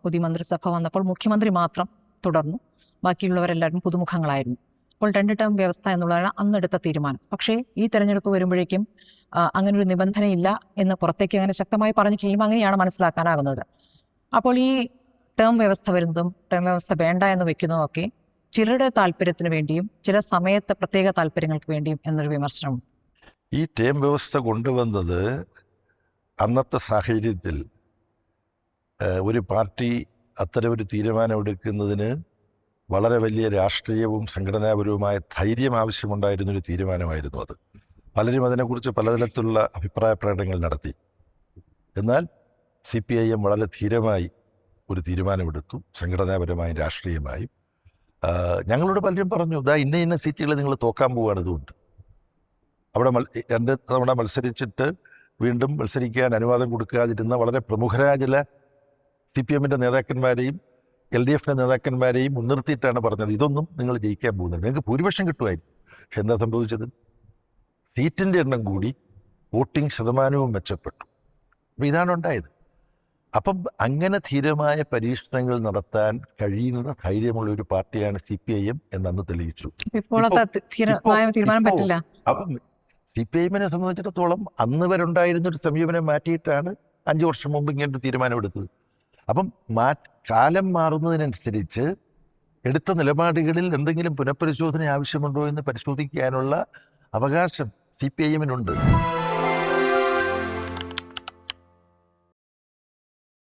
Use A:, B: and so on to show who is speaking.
A: പുതിയ മന്ത്രിസഭ വന്നപ്പോൾ മുഖ്യമന്ത്രി മാത്രം തുടർന്നു, ബാക്കിയുള്ളവരെല്ലാവരും പുതുമുഖങ്ങളായിരുന്നു. അപ്പോൾ 2 ടേം വ്യവസ്ഥ എന്നുള്ളതാണ് അന്നെടുത്ത തീരുമാനം. പക്ഷേ ഈ തെരഞ്ഞെടുപ്പ് വരുമ്പോഴേക്കും അങ്ങനൊരു നിബന്ധനയില്ല എന്ന് പുറത്തേക്ക് അങ്ങനെ ശക്തമായി പറഞ്ഞിട്ടില്ലെങ്കിൽ അങ്ങനെയാണ് മനസ്സിലാക്കാനാകുന്നത്. അപ്പോൾ ഈ ടേം വ്യവസ്ഥ വരുന്നതും ടേം വ്യവസ്ഥ വേണ്ട എന്ന് വെക്കുന്നതുമൊക്കെ ചിലരുടെ താല്പര്യത്തിന് വേണ്ടിയും ചില സമയത്തെ പ്രത്യേക താല്പര്യങ്ങൾക്ക് വേണ്ടിയും എന്നൊരു വിമർശനമുണ്ട്.
B: ഈ ടേം വ്യവസ്ഥ കൊണ്ടുവന്നത് അന്നത്തെ സാഹചര്യത്തിൽ ഒരു പാർട്ടി അത്തരമൊരു തീരുമാനമെടുക്കുന്നതിന് വളരെ വലിയ രാഷ്ട്രീയവും സംഘടനാപരവുമായ ധൈര്യം ആവശ്യമുണ്ടായിരുന്നൊരു തീരുമാനമായിരുന്നു അത്. പലരും അതിനെക്കുറിച്ച് പലതരത്തിലുള്ള അഭിപ്രായ പ്രകടനങ്ങൾ നടത്തി. എന്നാൽ CPIM വളരെ ധീരമായി ഒരു തീരുമാനമെടുത്തു, സംഘടനാപരമായും രാഷ്ട്രീയമായും. ഞങ്ങളോട് പലരും പറഞ്ഞു, ഇന്ന സീറ്റുകൾ നിങ്ങൾ തോക്കാൻ പോവുകയാണ്. ഇതുകൊണ്ട് അവിടെ 2 തവണ മത്സരിച്ചിട്ട് വീണ്ടും മത്സരിക്കാൻ അനുവാദം കൊടുക്കാതിരുന്ന വളരെ പ്രമുഖരായ ചില CPM-ൻ്റെ നേതാക്കന്മാരെയും LDF-ൻ്റെ നേതാക്കന്മാരെയും മുൻനിർത്തിയിട്ടാണ് പറഞ്ഞത്, ഇതൊന്നും നിങ്ങൾ ജയിക്കാൻ പോകുന്നത്, നിങ്ങൾക്ക് ഭൂരിപക്ഷം കിട്ടുമായിരിക്കും. പക്ഷെ എന്താ സംഭവിച്ചത്? സീറ്റിൻ്റെ എണ്ണം കൂടി, വോട്ടിംഗ് ശതമാനവും മെച്ചപ്പെട്ടു. അപ്പം ഇതാണ് ഉണ്ടായത്. അപ്പം അങ്ങനെ ധീരമായ പരീക്ഷണങ്ങൾ നടത്താൻ കഴിയുന്ന ധൈര്യമുള്ള ഒരു പാർട്ടിയാണ് CPIM എന്നന്ന് തെളിയിച്ചു. അപ്പം CPIM-നെ സംബന്ധിച്ചിടത്തോളം അന്ന് വരെ ഉണ്ടായിരുന്നൊരു സമീപനം മാറ്റിയിട്ടാണ് 5 വർഷം മുമ്പ് ഇങ്ങനൊരു തീരുമാനമെടുത്തത്. അപ്പം കാലം മാറുന്നതിനനുസരിച്ച് എടുത്ത നിലപാടുകളിൽ എന്തെങ്കിലും പുനഃപരിശോധന ആവശ്യമുണ്ടോ എന്ന് പരിശോധിക്കാനുള്ള അവകാശം CPIM-നുണ്ട്.